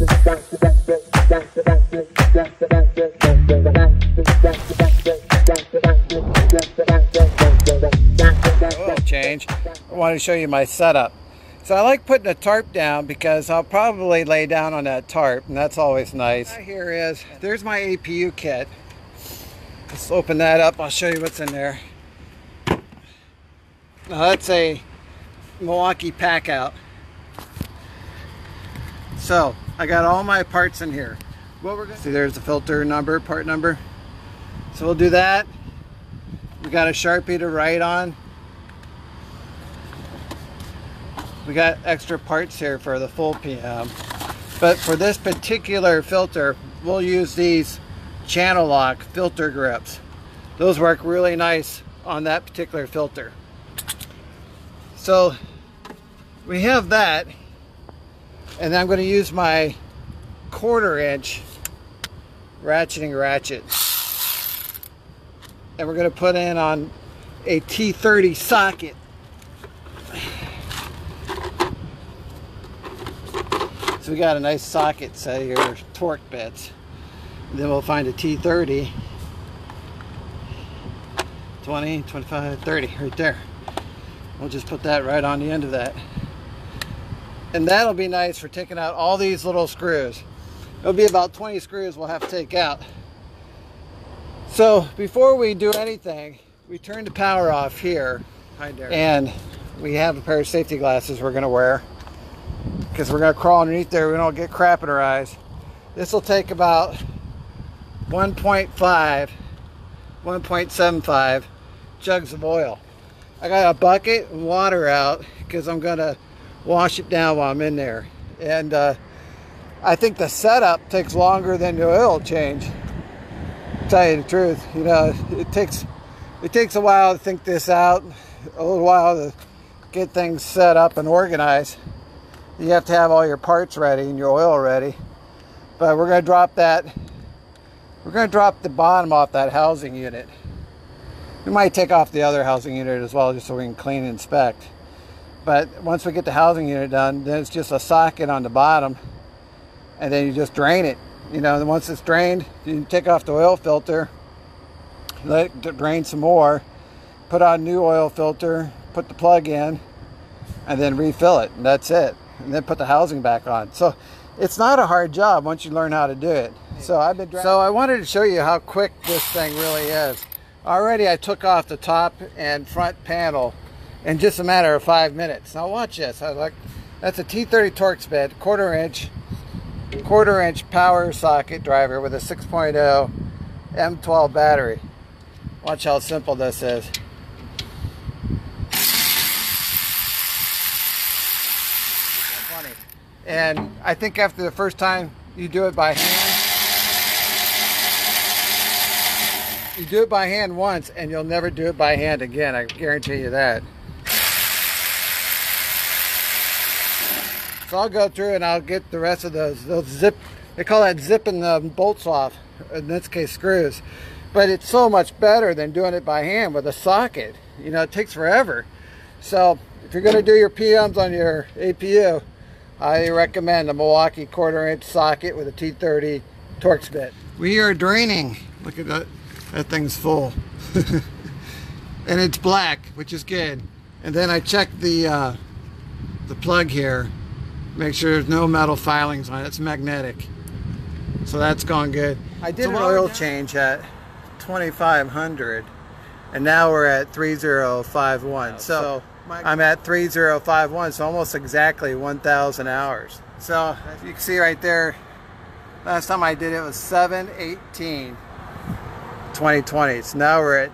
Oil change. I want to show you my setup. So I like putting a tarp down because I'll probably lay down on that tarp, and that's always nice. Here is, there's my APU kit. Let's open that up. I'll show you what's in there. Now that's a Milwaukee Packout. So I got all my parts in here. What we're gonna see, there's the filter number, part number. So we'll do that. We got a Sharpie to write on. We got extra parts here for the full PM. But for this particular filter, we'll use these channel lock filter grips. Those work really nice on that particular filter. So we have that, and then I'm going to use my 1/4 inch ratcheting ratchet, and we're going to put in on a T30 socket. So we got a nice socket set here, Torx bits. And then we'll find a T30, 20, 25, 30 right there. We'll just put that right on the end of that. And that'll be nice for taking out all these little screws. It'll be about 20 screws we'll have to take out. So before we do anything, we turn the power off here. And we have a pair of safety glasses we're gonna wear, because we're gonna crawl underneath there. We don't get crap in our eyes. This will take about 1.75 jugs of oil. I got a bucket and water out because I'm gonna wash it down while I'm in there. And I think the setup takes longer than the oil change. To tell you the truth, you know, it takes a while to think this out, a little while to get things set up and organized. You have to have all your parts ready and your oil ready. But we're gonna drop that. We're gonna drop the bottom off that housing unit. We might take off the other housing unit as well, just so we can clean and inspect. But once we get the housing unit done, then it's just a socket on the bottom, and then you just drain it. You know, and once it's drained, you take off the oil filter, let it drain some more, put on a new oil filter, put the plug in, and then refill it, and that's it. And then put the housing back on. So it's not a hard job once you learn how to do it. So I wanted to show you how quick this thing really is. Already I took off the top and front panel in just a matter of 5 minutes. Now watch this. That's a T30 Torx bit, 1/4 inch power socket driver with a 6.0 M12 battery. Watch how simple this is. Funny. And I think after the first time you do it by hand, you do it by hand once and you'll never do it by hand again. I guarantee you that. So I'll go through and I'll get the rest of those zip, they call that zipping the bolts off, in this case screws. But it's so much better than doing it by hand with a socket. You know, it takes forever. So if you're gonna do your PMs on your APU, I recommend a Milwaukee 1/4 inch socket with a T30 Torx bit. We are draining. Look at that. That thing's full. And it's black, which is good. And then I checked the plug here. Make sure there's no metal filings on it. It's magnetic. So that's going good. I did an oil change at 2500 and now we're at 3051. So I'm at 3051, so almost exactly 1,000 hours. So you can see right there, last time I did it was 7/18/2020. So now we're at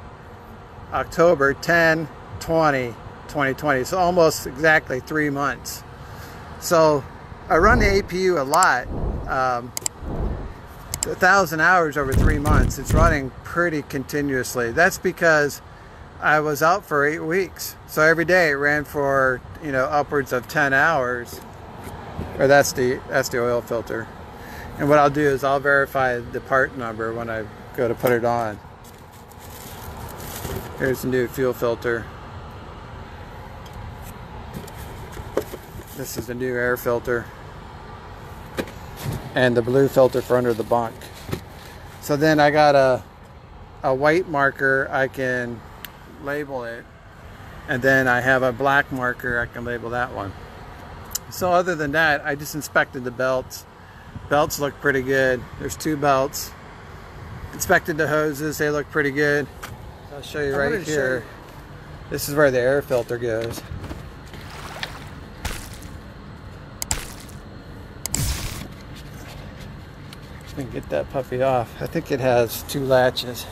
October 10/20/2020. So almost exactly 3 months. So I run the APU a lot. 1,000 hours over 3 months. It's running pretty continuously. That's because I was out for 8 weeks. So every day it ran for, you know, upwards of 10 hours. Or that's the oil filter. And what I'll do is I'll verify the part number when I go to put it on. Here's the new fuel filter. This is the new air filter. and the blue filter for under the bunk. So then I got a white marker, I can label it, and then I have a black marker, I can label that one. So other than that, I just inspected the belts. Belts look pretty good. There's 2 belts. Inspected the hoses, they look pretty good. I'll show you right here. This is where the air filter goes. I can get that puppy off. I think it has 2 latches.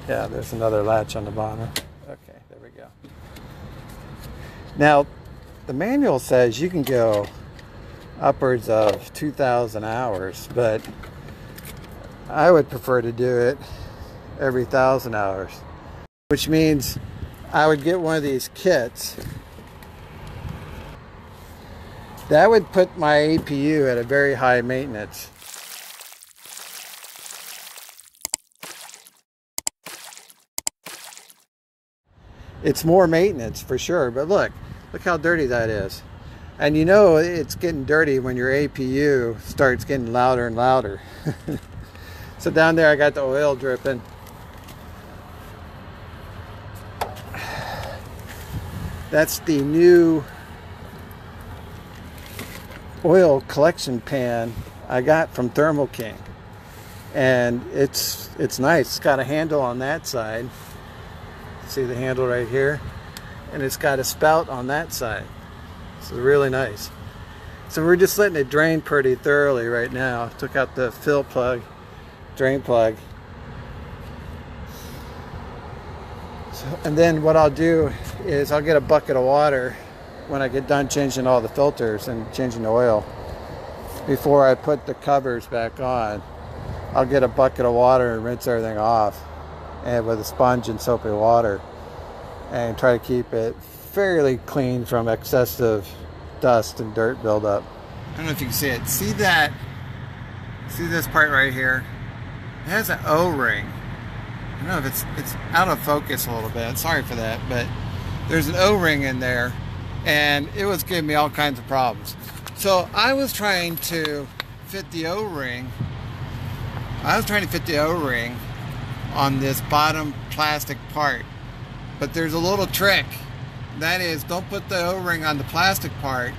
Yeah, there's another latch on the bottom. Okay, there we go. Now, the manual says you can go upwards of 2,000 hours, but I would prefer to do it every 1,000 hours, which means I would get one of these kits. That would put my APU at a very high maintenance. It's more maintenance for sure, but look how dirty that is. And you know it's getting dirty when your APU starts getting louder and louder. So down there I got the oil dripping. That's the new oil collection pan I got from Thermo-King. And it's nice. It's got a handle on that side. See the handle right here, and it's got a spout on that side. So really nice. So we're just letting it drain pretty thoroughly right now. Took out the fill plug, drain plug. So, and then what I'll do is I'll get a bucket of water when I get done changing all the filters and changing the oil. Before I put the covers back on, I'll get a bucket of water and rinse everything off, and with a sponge and soapy water, and try to keep it fairly clean from excessive dust and dirt buildup. I don't know if you can see it. See that? See this part right here? It has an O-ring. I don't know if it's out of focus a little bit. Sorry for that, but there's an O-ring in there, and it was giving me all kinds of problems. So I was trying to fit the O-ring. On this bottom plastic part, but there's a little trick. That is, don't put the O-ring on the plastic part,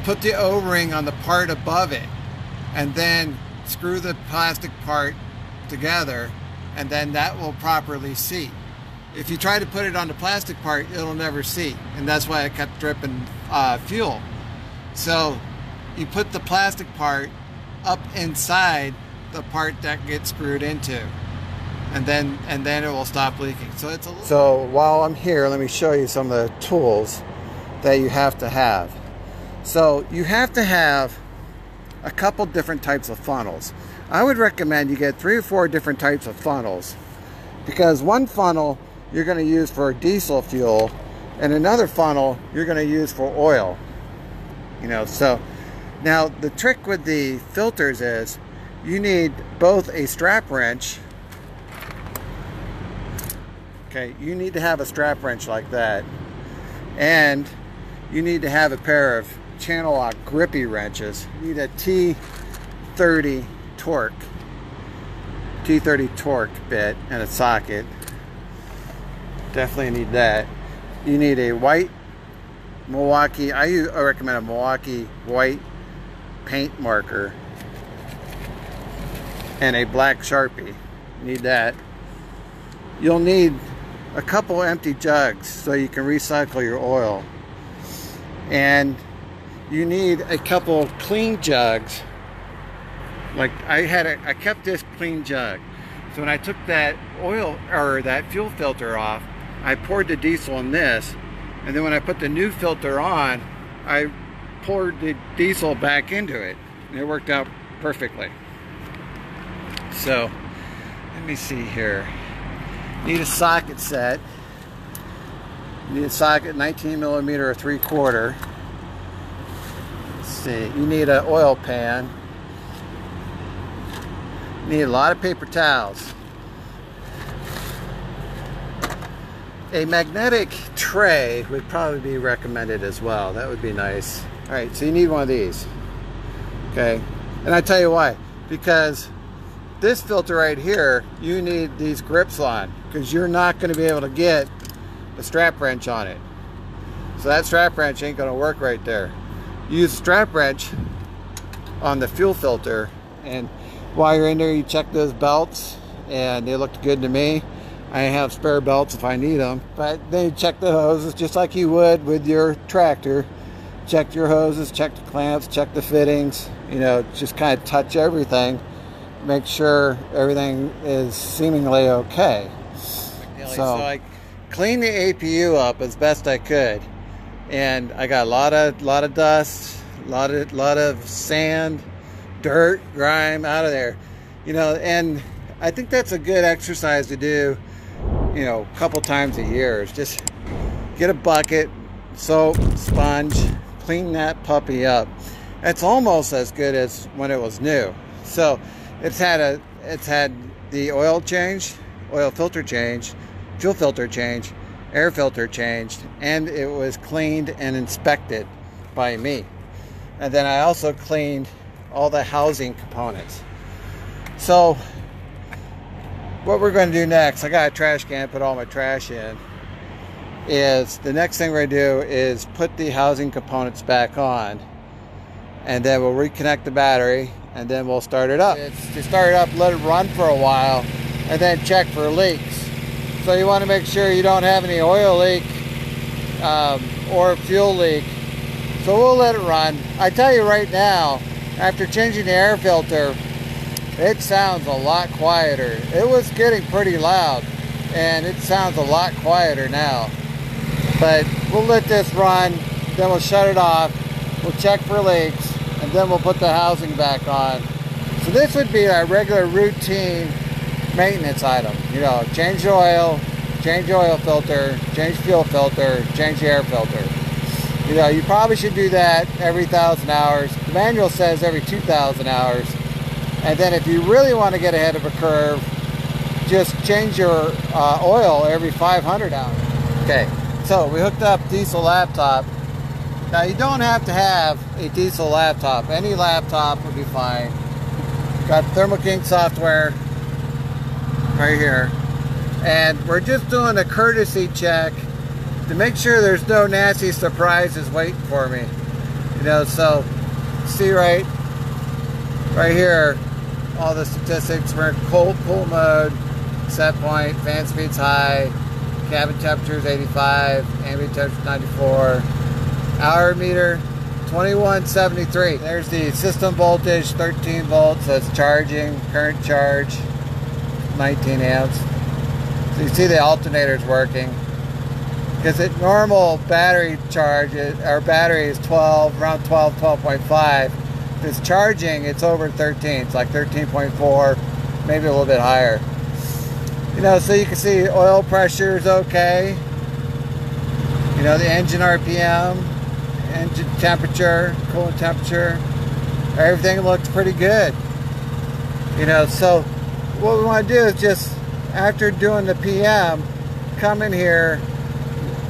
put the O-ring on the part above it, and then screw the plastic part together, and then that will properly seat. If you try to put it on the plastic part, it'll never seat, and that's why it kept dripping fuel. So you put the plastic part up inside the part that gets screwed into, and then it will stop leaking. So it's a so while I'm here, let me show you some of the tools that you have to have. So you have to have a couple different types of funnels. I would recommend you get 3 or 4 different types of funnels, because one funnel you're going to use for diesel fuel, and another funnel you're going to use for oil. You know, so now the trick with the filters is you need both a strap wrench. Okay, you need to have a strap wrench like that, and you need to have a pair of channel lock grippy wrenches. You need a T30 Torx bit and a socket. Definitely need that. You need a white Milwaukee, I recommend a Milwaukee white paint marker, and a black Sharpie. You need that. You'll need a couple empty jugs so you can recycle your oil, and you need a couple clean jugs. Like I kept this clean jug, so when I took that oil or that fuel filter off, I poured the diesel in this, and then when I put the new filter on, I poured the diesel back into it, and it worked out perfectly. So let me see here. Need a socket set. You need a socket 19mm or 3/4. Let's see. You need an oil pan. You need a lot of paper towels. A magnetic tray would probably be recommended as well. That would be nice. All right, so you need one of these. Okay, and I tell you why. Because this filter right here, you need these grips on, because you're not going to be able to get the strap wrench on it. So that strap wrench ain't going to work right there. Use a strap wrench on the fuel filter, and while you're in there, you check those belts, and they looked good to me. I have spare belts if I need them, but then you check the hoses just like you would with your tractor. Check your hoses, check the clamps, check the fittings, you know, just kind of touch everything, make sure everything is seemingly okay. So I cleaned the APU up as best I could, and I got a lot of dust, a lot of sand, dirt, grime out of there, you know. And I think that's a good exercise to do, you know, a couple times a year. Is just get a bucket, soap, sponge, clean that puppy up. It's almost as good as when it was new. So it's had the oil change, oil filter change, fuel filter change, air filter changed, and it was cleaned and inspected by me. And then I also cleaned all the housing components. So what we're going to do next, I got a trash can, put all my trash in, is the next thing we're going to do is put the housing components back on, and then we'll reconnect the battery, and then we'll start it up. It's to start it up, let it run for a while, and then check for leaks. So you want to make sure you don't have any oil leak or fuel leak. So we'll let it run. I tell you right now, after changing the air filter, it sounds a lot quieter. It was getting pretty loud, and it sounds a lot quieter now. But we'll let this run, then we'll shut it off, we'll check for leaks, and then we'll put the housing back on. So this would be a regular routine maintenance item. You know, change the oil filter, change fuel filter, change the air filter. You know, you probably should do that every 1,000 hours. The manual says every 2,000 hours. And then if you really want to get ahead of a curve, just change your oil every 500 hours. Okay, so we hooked up diesel laptop. Now you don't have to have a diesel laptop. Any laptop would be fine. Got Thermo-King software right here. And we're just doing a courtesy check to make sure there's no nasty surprises waiting for me. You know, so see right here, all the statistics. We're in cold pool mode, set point, fan speed's high, cabin temperature is 85, ambient temperature 94, hour meter 2173. There's the system voltage, 13 volts, that's charging, current charge 19 amps. So you see the alternator's working. Because at normal battery charge, our battery is 12, around 12, 12.5. If it's charging, it's over 13. It's like 13.4, maybe a little bit higher. You know, so you can see oil pressure is okay. You know, the engine RPM, engine temperature, coolant temperature, everything looks pretty good. You know, so what we want to do is just, after doing the PM, come in here,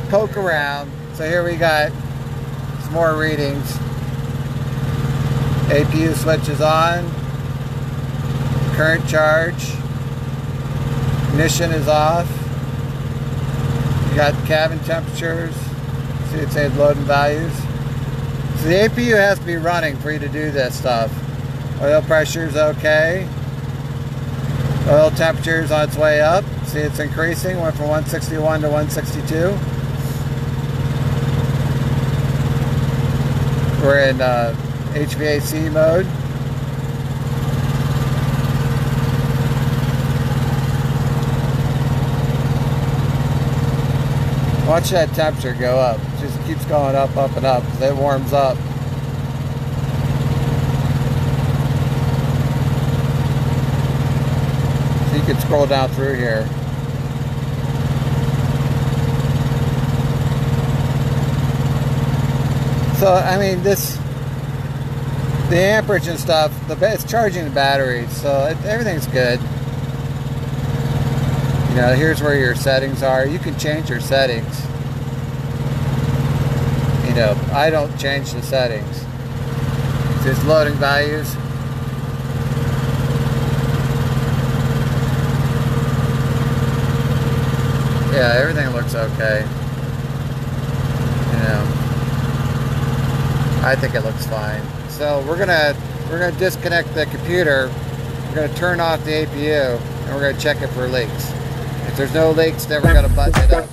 poke around. So here we got some more readings. APU switch is on, current charge, ignition is off. You got cabin temperatures. See, it says loading values. So the APU has to be running for you to do this stuff. Oil pressure is okay. Oil temperature is on its way up. See, it's increasing. Went from 161 to 162. We're in HVAC mode. Watch that temperature go up. It just keeps going up, up, and up as it warms up. So you can scroll down through here. So, I mean, the amperage and stuff, it's charging the battery, so everything's good. Now here's where your settings are. You can change your settings. You know, I don't change the settings. Just loading values. Yeah, everything looks okay. You know, I think it looks fine. So we're gonna disconnect the computer. We're gonna turn off the APU, and we're gonna check it for leaks. If there's no leaks, then we're gonna button it up.